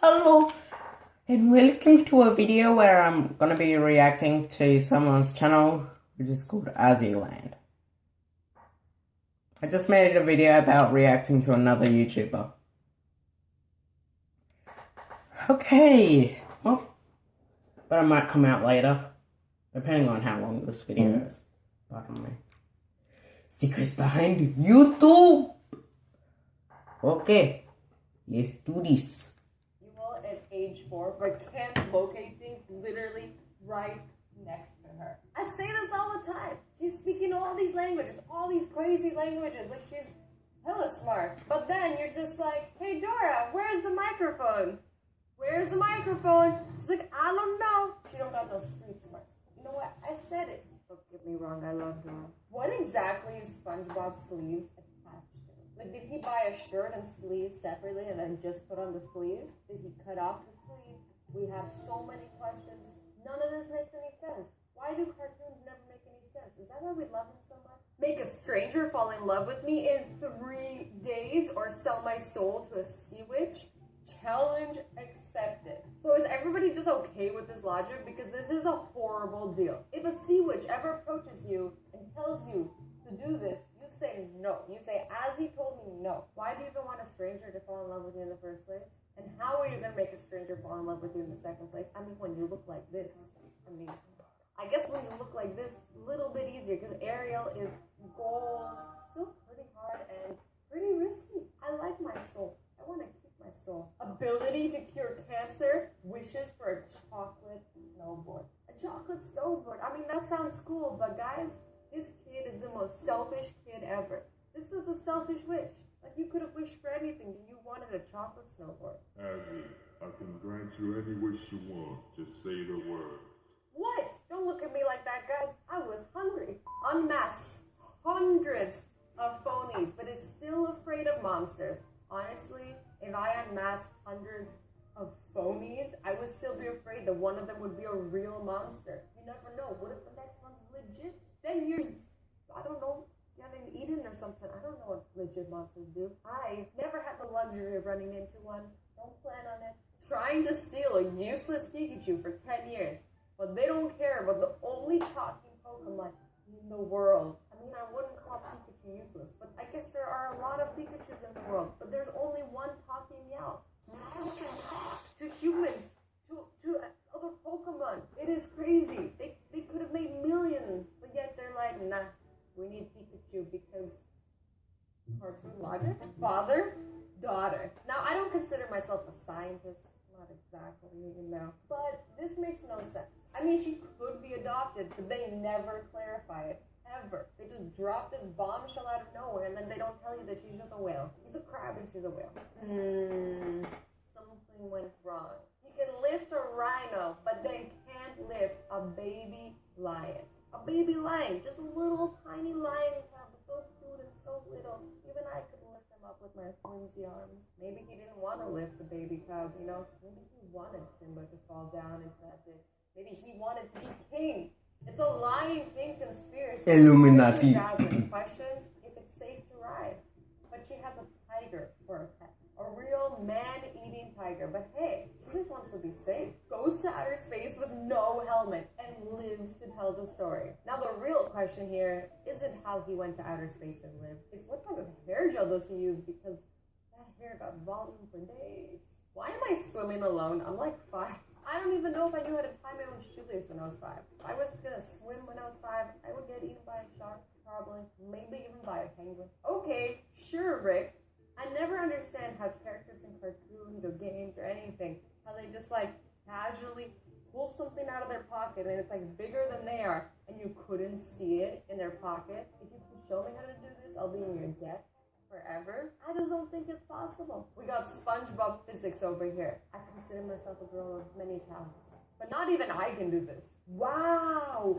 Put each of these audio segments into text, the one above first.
Hello and welcome to a video where I'm gonna be reacting to someone's channel which is called Azzyland. I just made a video about reacting to another YouTuber. Okay, well, but it might come out later, depending on how long this video is. Pardon me. Secrets behind YouTube! Okay, let's do this. At age 4, but can't locate things literally right next to her. I say this all the time. She's speaking all these languages, all these crazy languages, like she's hella smart. But then you're just like, hey Dora, where's the microphone? Where's the microphone? She's like, I don't know. She don't got no street smarts. You know what? I said it. Don't get me wrong, I love Dora. What exactly is SpongeBob's sleeves attached to? Like, did he buy a shirt and sleeves separately and then just put on the sleeves? Did he cut off the sleeves? We have so many questions. None of this makes any sense. Why do cartoons never make any sense? Is that why we love him so much? Make a stranger fall in love with me in 3 days or sell my soul to a sea witch? Challenge accepted. So is everybody just okay with this logic? Because this is a horrible deal. If a sea witch ever approaches you and tells you to do this, you say no. You say, as he told me no. Why do you even want a stranger to fall in love with you in the first place? And how are you going to make a stranger fall in love with you in the second place? I mean, when you look like this. I guess when you look like this, a little bit easier because Ariel is goals. Still pretty hard and pretty risky. I like my soul. I want to keep my soul. Ability to cure cancer. Wishes for a chocolate snowboard. A chocolate snowboard. I mean, that sounds cool, but guys, this kid is the most selfish kid ever. This is a selfish wish. Like, you could have wished for anything and you wanted a chocolate snowboard. Azzy, I can grant you any wish you want. Just say the word. What? Don't look at me like that, guys. I was hungry. Unmasks hundreds of phonies, but is still afraid of monsters. Honestly, if I unmasked hundreds of phonies, I would still be afraid that one of them would be a real monster. You never know. What if the next one's legit? Then you're, I don't know, getting eaten or something. I don't know what legit monsters do. I've never had the luxury of running into one. Don't plan on it. Trying to steal a useless Pikachu for 10 years. But they don't care about the only talking Pokemon in the world. I mean, I wouldn't call Pikachu useless, but I guess there are a lot of Pikachus in the world. But there's only one talking Meow. Meow can talk to humans, to other Pokemon. It is crazy. They could have made millions, but yet they're like, nah, we need Pikachu because cartoon logic. Father, daughter. Now, I don't consider myself a scientist. Not exactly, even though. But this makes no sense. I mean, she could be adopted, but they never clarify it. Ever. They just drop this bombshell out of nowhere, and then they don't tell you that she's just a whale. He's a crab and she's a whale. Something went wrong. He can lift a rhino, but then can't lift a baby lion. A baby lion, just a little tiny lion cub, so cute and so little. Even I could lift him up with my flimsy arms. Maybe he didn't want to lift the baby cub, you know? Maybe he wanted Simba to fall down into that ditch. Maybe he wanted to be king. It's a Lion King conspiracy. Illuminati. Jasmine questions if it's safe to ride. But she has a tiger for a pet. A real man-eating tiger. But hey, she just wants to be safe. Goes to outer space with no helmet and lives to tell the story. Now the real question here isn't how he went to outer space and lived. It's what type of hair gel does he use, because that hair got volume for days. Why am I swimming alone? I'm like 5. I don't even know if I knew how to tie my own shoelace when I was 5. If I was gonna swim when I was 5, I would get eaten by a shark, probably. Maybe even by a penguin. Okay, sure, Rick. I never understand how characters in cartoons or games or anything, how they just like casually pull something out of their pocket and it's like bigger than they are and you couldn't see it in their pocket. If you can show me how to do this, I'll be in your debt forever. I just don't think it's possible. We got SpongeBob physics over here. I consider myself a girl of many talents, but not even I can do this. Wow!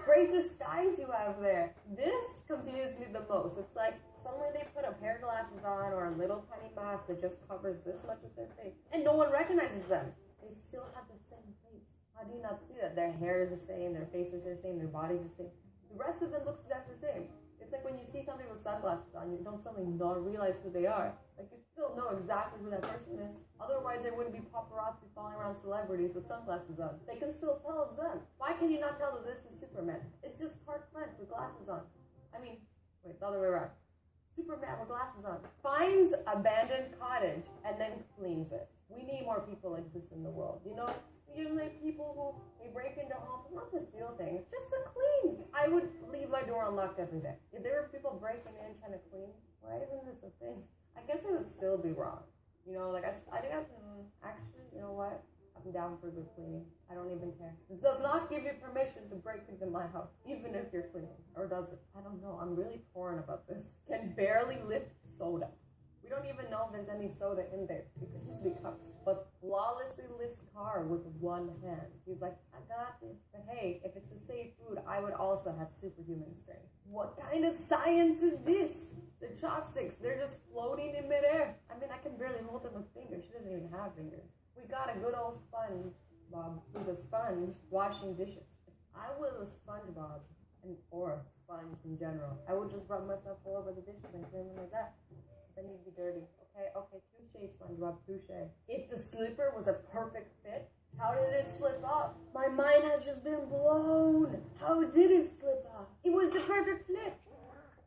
Great disguise you have there. This confused me the most. It's like suddenly they put a pair of glasses on or a little tiny mask that just covers this much of their face, and no one recognizes them. They still have the same face. How do you not see that? Their hair is the same, their face is the same, their body's the same. The rest of them looks exactly the same. It's like when you see somebody with sunglasses on, you don't suddenly not realize who they are. Like, you still know exactly who that person is. Otherwise, there wouldn't be paparazzi following around celebrities with sunglasses on. They can still tell it's them. Why can you not tell that this is Superman? It's just Clark Kent with glasses on. I mean, wait, the other way around. Superman with glasses on finds abandoned cottage and then cleans it. We need more people like this in the world. You know, usually people who they break into homes not to steal things, just to clean. I would leave my door unlocked every day. If there were people breaking in trying to clean, why isn't this a thing? I guess it would still be wrong. You know, like I think actually, you know what? I'm down for good cleaning. I don't even care. This does not give you permission to break into my house, even if you're cleaning. Or does it? I don't know. I'm really torn about this. Can barely lift soda. We don't even know if there's any soda in there. It could just be cups. But flawlessly lifts car with one hand. He's like, I got this. But hey, if it's a safe food, I would also have superhuman strength. What kind of science is this? The chopsticks, they're just floating in midair. I mean, I can barely hold them with fingers. She doesn't even have fingers. We got a good old SpongeBob who's a sponge washing dishes. If I was a SpongeBob, or a sponge in general, I would just rub myself all over the dishes and clean them like that. Then you'd be dirty. Okay, touche, SpongeBob, touche. If the slipper was a perfect fit, how did it slip off? My mind has just been blown. How did it slip off? It was the perfect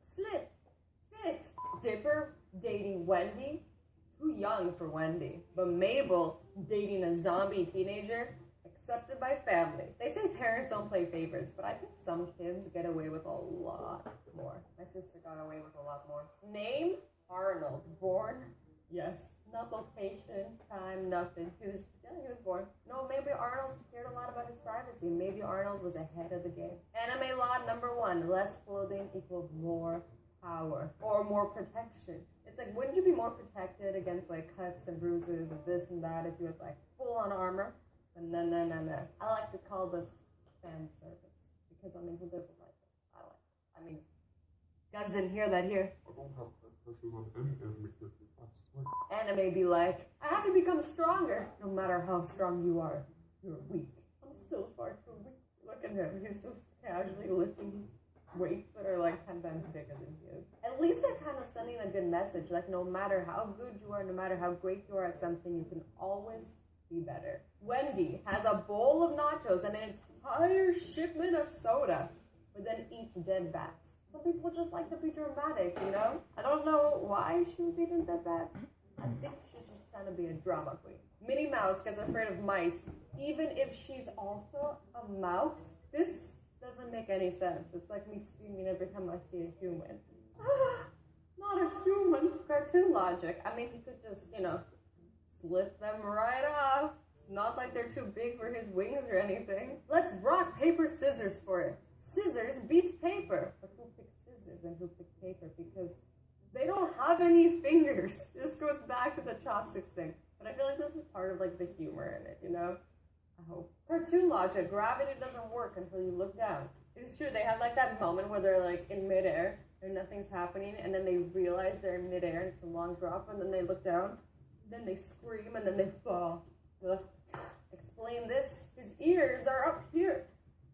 slip, fit. Dipper dating Wendy. Too young for Wendy. But Mabel dating a zombie teenager, accepted by family. They say parents don't play favorites, but I think some kids get away with a lot more. My sister got away with a lot more. Name? Arnold. Born? Yes. Not location, time, nothing. He was born. No, maybe Arnold just cared a lot about his privacy. Maybe Arnold was ahead of the game. Anime law number 1, less clothing equals more power or more protection. It's like, wouldn't you be more protected against like cuts and bruises and this and that if you had like full-on armor? But no. I like to call this fan service because I mean, who doesn't like it? I mean, you guys didn't hear that here. I don't have pressure on any enemy character, I swear. Anime be like, I have to become stronger. No matter how strong you are, you're weak. I'm still far too weak. Look at him. He's just casually lifting weights that are like 10 times bigger than he is. At least they're kind of sending a good message. Like, no matter how good you are, no matter how great you are at something, you can always be better. Wendy has a bowl of nachos and an entire shipment of soda, but then eats dead bats. Some people just like to be dramatic, you know? I don't know why she was eating dead bats. I think she's just trying to be a drama queen. Minnie Mouse gets afraid of mice, even if she's also a mouse. This doesn't make any sense. It's like me screaming every time I see a human. Not a human. Cartoon logic. I mean, he could just, you know, slip them right off. It's not like they're too big for his wings or anything. Let's rock, paper, scissors for it. Scissors beats paper. But who picked scissors and who picked paper? Because they don't have any fingers. This goes back to the chopsticks thing. But I feel like this is part of like the humor in it, you know? I hope. Cartoon logic. Gravity doesn't work until you look down. It's true. They have like that moment where they're like in midair and nothing's happening, and then they realize they're in midair and it's a long drop, and then they look down, then they scream, and then they fall. They're like, explain this. His ears are up here.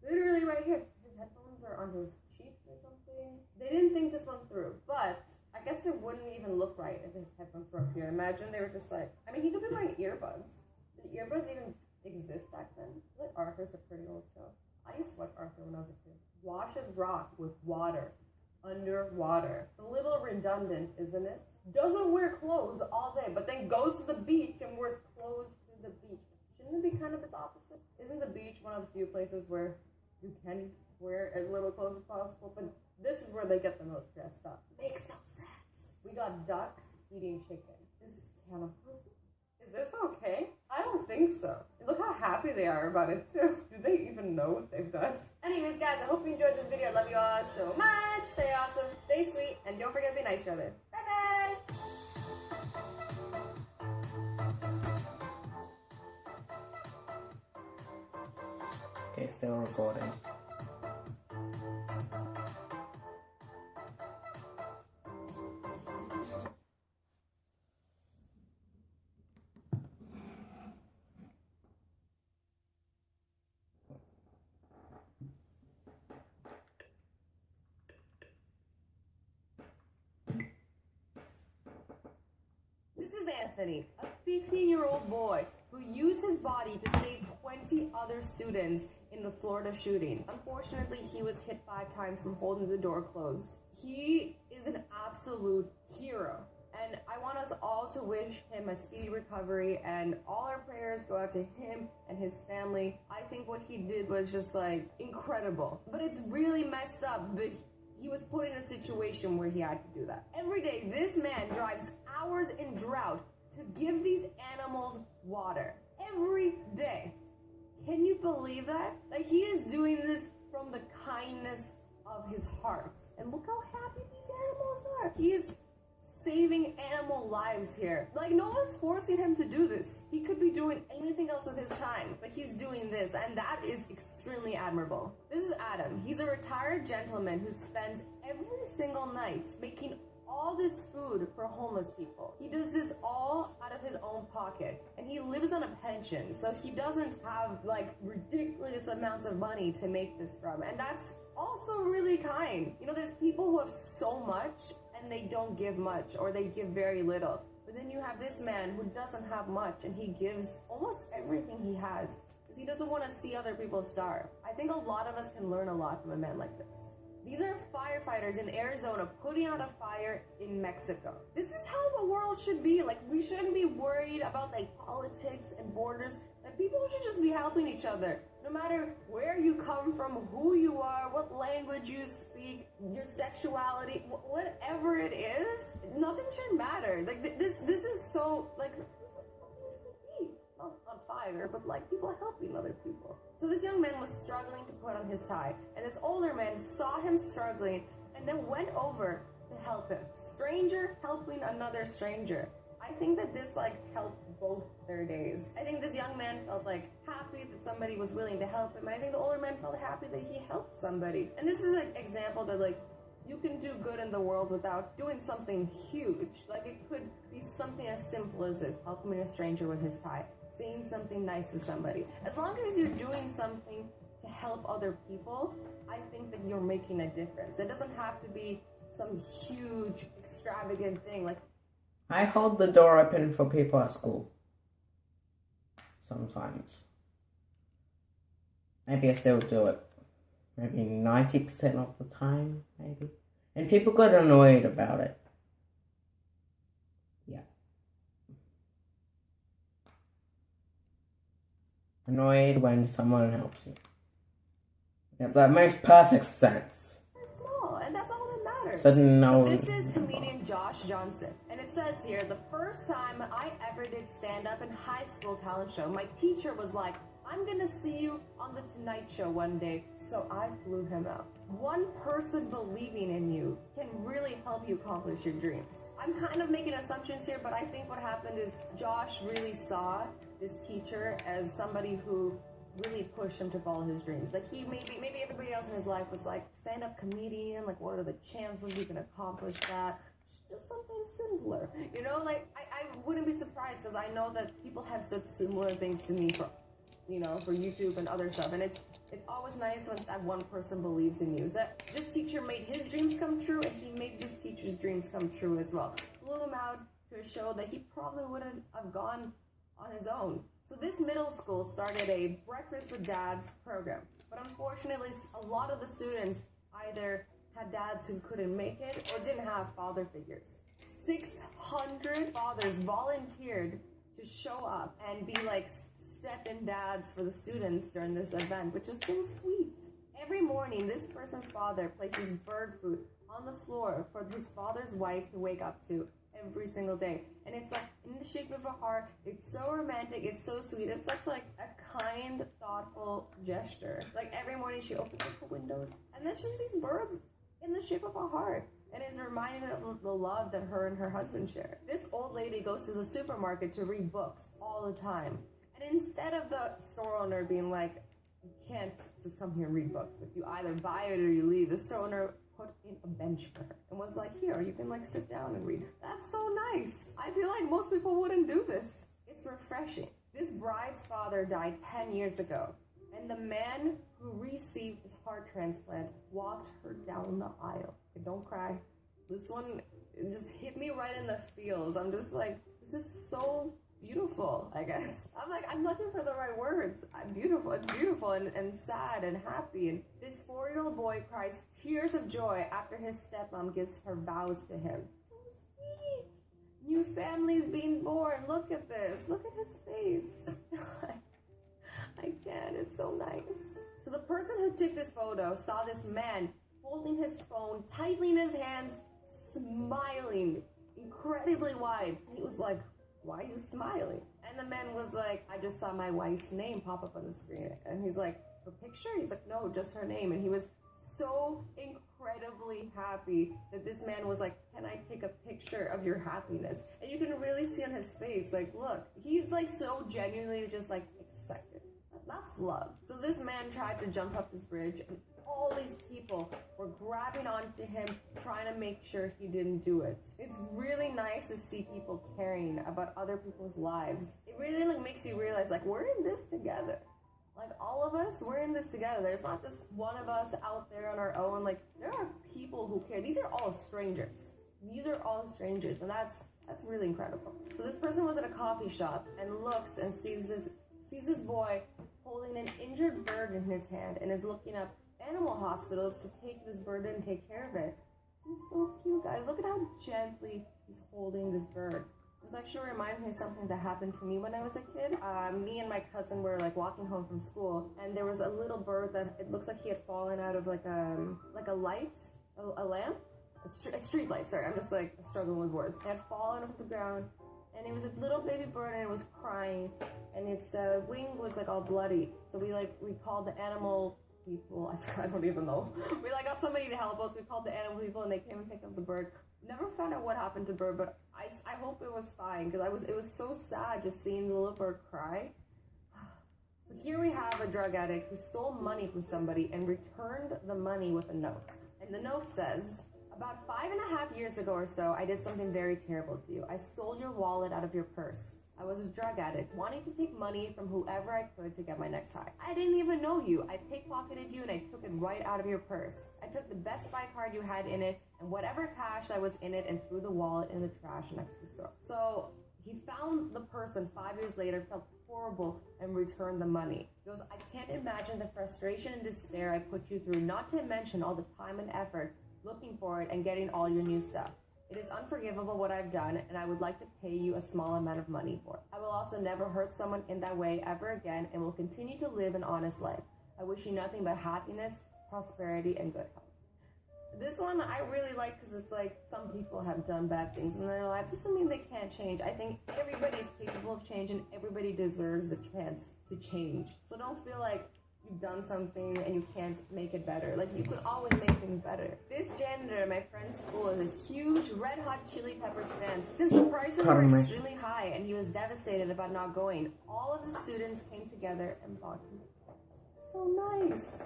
Literally right here. His headphones are on his cheeks or something. They didn't think this one through, but I guess it wouldn't even look right if his headphones were up here. Imagine they were just like, I mean, he could be wearing earbuds. Did earbuds even exist back then? Like, Arthur's a pretty old show. I used to watch Arthur when I was a kid. Washes rock with water. Underwater. A little redundant, isn't it? Doesn't wear clothes all day, but then goes to the beach and wears clothes to the beach. Shouldn't it be kind of the opposite? Isn't the beach one of the few places where you can wear as little clothes as possible? But this is where they get the most dressed up. Makes no sense. We got ducks eating chicken. This is cannibalism. Is this okay? I don't think so. Look how happy they are about it too. Do they even know what they've done? Anyways, guys, I hope you enjoyed this video. I love you all so much. Stay awesome, stay sweet, and don't forget to be nice to each other. Bye-bye! Okay, still recording. Anthony, a 15-year-old boy who used his body to save 20 other students in the Florida shooting. Unfortunately, he was hit 5 times from holding the door closed. He is an absolute hero. And I want us all to wish him a speedy recovery, and all our prayers go out to him and his family. I think what he did was just like incredible. But it's really messed up that he was put in a situation where he had to do that. Every day, this man drives hours in drought to give these animals water. Every day. Can you believe that? Like, he is doing this from the kindness of his heart. And look how happy these animals are. He is saving animal lives here. Like, no one's forcing him to do this. He could be doing anything else with his time, but he's doing this, and that is extremely admirable. This is Adam. He's a retired gentleman who spends every single night making all this food for homeless people. He does this all out of his own pocket, and he lives on a pension, so he doesn't have like ridiculous amounts of money to make this from, and that's also really kind. You know, there's people who have so much and they don't give much, or they give very little. But then you have this man who doesn't have much, and he gives almost everything he has because he doesn't want to see other people starve. I think a lot of us can learn a lot from a man like this. These are firefighters in Arizona putting out a fire in Mexico. This is how the world should be. Like, we shouldn't be worried about like politics and borders. Like, people should just be helping each other. No matter where you come from, who you are, what language you speak, your sexuality, whatever it is, nothing should matter. Like, this is so, like, this is not on fire, but like people helping other people. So this young man was struggling to put on his tie, and this older man saw him struggling and then went over to help him. Stranger helping another stranger. I think that this like helped both their days. I think this young man felt like happy that somebody was willing to help him, and I think the older man felt happy that he helped somebody. And this is an example that like you can do good in the world without doing something huge. Like, it could be something as simple as this, helping a stranger with his tie, saying something nice to somebody. As long as you're doing something to help other people, I think that you're making a difference. It doesn't have to be some huge, extravagant thing. Like, I hold the door open for people at school. Sometimes. Maybe I still do it. Maybe 90% of the time, maybe. And people get annoyed about it. Yeah. Annoyed when someone helps you. Yeah, that makes perfect sense. it's small, and that's all that matters. So this is comedian Josh Johnson. And it says here, the first time I ever did stand-up in high school talent show, my teacher was like, I'm gonna see you on the Tonight Show one day, so I flew him out. One person believing in you can really help you accomplish your dreams. I'm kind of making assumptions here, but I think what happened is Josh really saw this teacher as somebody who really pushed him to follow his dreams. Like, he maybe everybody else in his life was like, stand-up comedian, like, what are the chances you can accomplish that? Just something simpler, you know? Like, I wouldn't be surprised, because I know that people have said similar things to me for YouTube and other stuff, and it's always nice when that one person believes in you. So this teacher made his dreams come true, and he made this teacher's dreams come true as well. Flew him out to a show that he probably wouldn't have gone on his own. So this middle school started a Breakfast with Dads program, but unfortunately a lot of the students either had dads who couldn't make it or didn't have father figures. 600 fathers volunteered to show up and be like step-in dads for the students during this event, which is so sweet. Every morning, this person's father places bird food on the floor for his father's wife to wake up to every single day. And it's like in the shape of a heart. It's so romantic. It's so sweet. It's such like a kind, thoughtful gesture. Like, every morning she opens up her windows and then she sees birds in the shape of a heart, and is reminded of the love that her and her husband share. This old lady goes to the supermarket to read books all the time. And instead of the store owner being like, you can't just come here and read books, like, you either buy it or you leave, the store owner put in a bench for her and was like, here, you can like sit down and read. That's so nice. I feel like most people wouldn't do this. It's refreshing. This bride's father died 10 years ago, and the man who received his heart transplant walked her down the aisle. Don't cry. This one just hit me right in the feels. I'm just like, This is so beautiful, I guess. I'm like, I'm looking for the right words. I'm beautiful. It's beautiful and sad and happy. And this 4-year-old boy cries tears of joy after his stepmom gives her vows to him. So sweet. New family's being born. Look at this. Look at his face. I can't. It's so nice. So the person who took this photo saw this man holding his phone tightly in his hands, smiling incredibly wide. And he was like, why are you smiling? And the man was like, I just saw my wife's name pop up on the screen. And he's like, her picture? He's like, no, just her name. And he was so incredibly happy that this man was like, can I take a picture of your happiness? And you can really see on his face, like, look, he's like so genuinely just like excited. That's love. So this man tried to jump off this bridge and all these people were grabbing onto him, trying to make sure he didn't do it. It's really nice to see people caring about other people's lives. It really like makes you realize like we're in this together. Like all of us, we're in this together. There's not just one of us out there on our own. Like there are people who care. These are all strangers. These are all strangers, and that's really incredible. So this person was at a coffee shop and looks and sees this boy holding an injured bird in his hand and is looking up animal hospitals to take this bird and take care of it. This is so cute, guys. Look at how gently he's holding this bird. This actually reminds me of something that happened to me when I was a kid. Me and my cousin were like walking home from school, and there was a little bird that it looks like he had fallen out of like a light, a lamp, a street light. Sorry, I'm just like struggling with words. It had fallen onto the ground, and it was a little baby bird, and it was crying, and its wing was like all bloody. So we called the animal people. I don't even know. We like got somebody to help us. We called the animal people, and they came and picked up the bird. Never found out what happened to the bird, but I hope it was fine, because it was so sad just seeing the little bird cry. So here we have a drug addict who stole money from somebody and returned the money with a note. And the note says, about 5.5 years ago or so, I did something very terrible to you. I stole your wallet out of your purse. I was a drug addict, wanting to take money from whoever I could to get my next high. I didn't even know you. I pickpocketed you and I took it right out of your purse. I took the Best Buy card you had in it and whatever cash that was in it and threw the wallet in the trash next to the store. So he found the person 5 years later, felt horrible, and returned the money. He goes, I can't imagine the frustration and despair I put you through, not to mention all the time and effort looking for it and getting all your new stuff. It is unforgivable what I've done, and I would like to pay you a small amount of money for it. I will also never hurt someone in that way ever again and will continue to live an honest life. I wish you nothing but happiness, prosperity, and good health. This one I really like because it's like some people have done bad things in their lives. Doesn't mean they can't change. I think everybody is capable of change and everybody deserves the chance to change. So don't feel like you've done something and you can't make it better. Like, you could always make things better. This janitor at my friend's school is a huge Red Hot Chili Peppers fan. Since the prices were extremely high and he was devastated about not going, all of the students came together and bought him. So nice.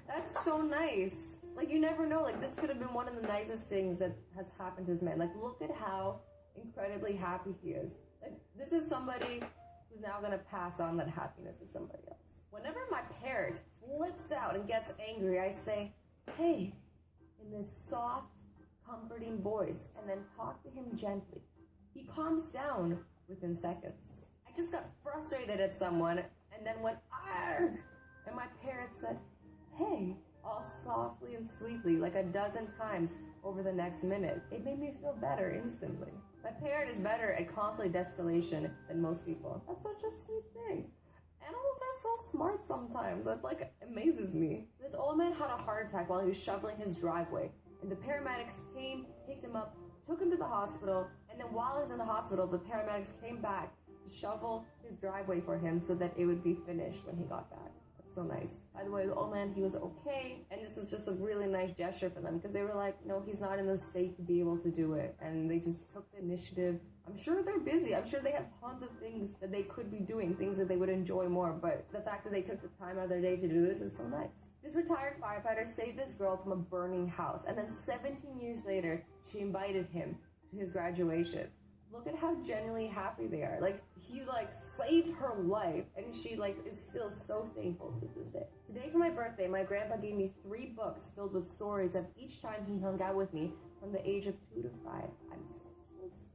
That's so nice. Like, you never know. Like, this could have been one of the nicest things that has happened to this man. Like, look at how incredibly happy he is. Like, this is somebody who's now gonna pass on that happiness to somebody else. Whenever my parrot flips out and gets angry, I say, hey, in this soft, comforting voice, and then talk to him gently. He calms down within seconds. I just got frustrated at someone and then went, argh! And my parrot said, hey, all softly and sweetly, like a dozen times over the next minute. It made me feel better instantly. My parrot is better at conflict escalation than most people. That's such a sweet thing. Animals are so smart sometimes. That like amazes me. This old man had a heart attack while he was shoveling his driveway, and the paramedics came, picked him up, took him to the hospital, and then while he was in the hospital, the paramedics came back to shovel his driveway for him so that it would be finished when he got back. So nice. By the way, the old man, he was okay, and this was just a really nice gesture for them because they were like, no, he's not in the state to be able to do it, and they just took the initiative. I'm sure they're busy. I'm sure they have tons of things that they could be doing, things that they would enjoy more, but the fact that they took the time out of their day to do this is so nice. This retired firefighter saved this girl from a burning house, and then 17 years later, she invited him to his graduation. Look at how genuinely happy they are. Like, he like saved her life, and she like is still so thankful to this day. Today for my birthday, my grandpa gave me 3 books filled with stories of each time he hung out with me from the age of 2 to 5. I'm speechless.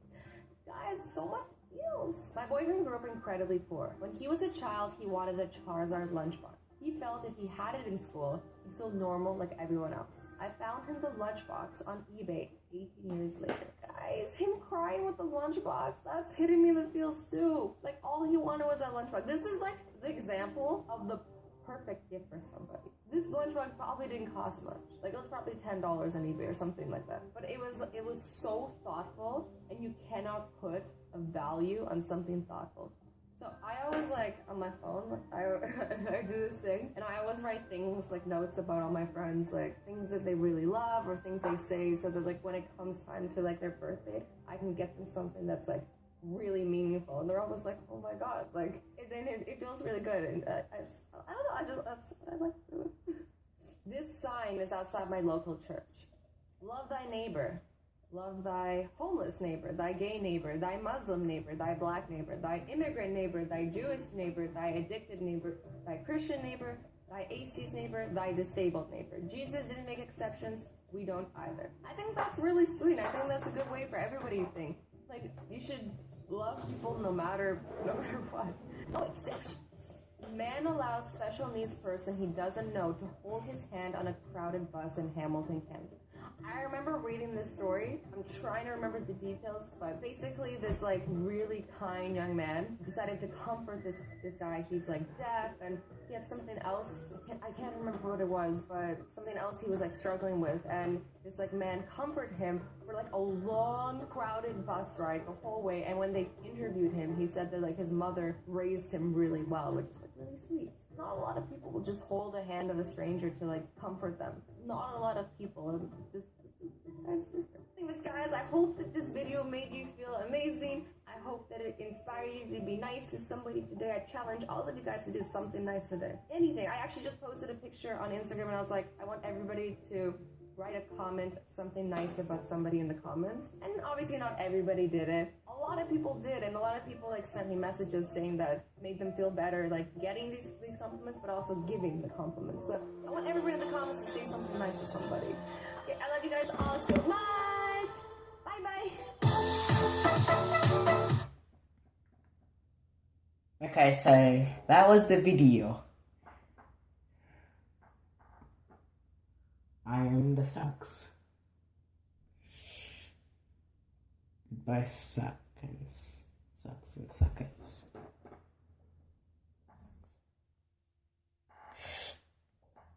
Guys, so much. meals. My boyfriend grew up incredibly poor. When he was a child, he wanted a Charizard lunchbox. He felt if he had it in school, he'd feel normal like everyone else. I found him the lunchbox on eBay 18 years later. Guys, him crying with the lunchbox, that's hitting me in the feels too. Like, all he wanted was that lunchbox. This is like the example of the perfect gift for somebody. This lunchbox probably didn't cost much. Like, it was probably $10 on eBay or something like that. But it was so thoughtful, and you cannot put a value on something thoughtful. So I always, like, on my phone, I do this thing, and I always write things, like, notes about all my friends, like, things that they really love or things they say, so that, like, when it comes time to, like, their birthday, I can get them something that's, like, really meaningful. And they're always like, oh my god, like, it feels really good. And that's what I like to do. This sign is outside my local church. Love thy neighbor. Love thy homeless neighbor, thy gay neighbor, thy Muslim neighbor, thy black neighbor, thy immigrant neighbor, thy Jewish neighbor, thy addicted neighbor, thy Christian neighbor, thy atheist neighbor, thy disabled neighbor. Jesus didn't make exceptions. We don't either. I think that's really sweet. I think that's a good way for everybody to think. Like, you should love people no matter what. No exceptions. Man allows special needs person he doesn't know to hold his hand on a crowded bus in Hamilton, Canada. I remember reading this story. I'm trying to remember the details, but basically this, like, really kind young man decided to comfort this guy. He's, like, deaf, and he had something else. I can't remember what it was, but something else he was, like, struggling with. And this, like, man comforted him for, like, a long, crowded bus ride the whole way. And when they interviewed him, he said that, like, his mother raised him really well, which is, like, really sweet. Not a lot of people will just hold a hand of a stranger to, like, comfort them. Not a lot of people. Anyways, guys, I hope that this video made you feel amazing. I hope that it inspired you to be nice to somebody today. I challenge all of you guys to do something nice today. Anything. I actually just posted a picture on Instagram, and I was like, I want everybody to write a comment, something nice about somebody in the comments. And obviously not everybody did it. A lot of people did, and a lot of people, like, sent me messages saying that made them feel better, like, getting these compliments, but also giving the compliments. So I want everybody in the comments to say something nice to somebody. Okay, I love you guys all so much. Bye bye. Okay, so that was the video. I am the sucks. Goodbye, suckers. Sucks and suckers.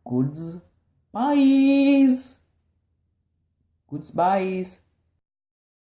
Goods. Byes. Goods. Byes.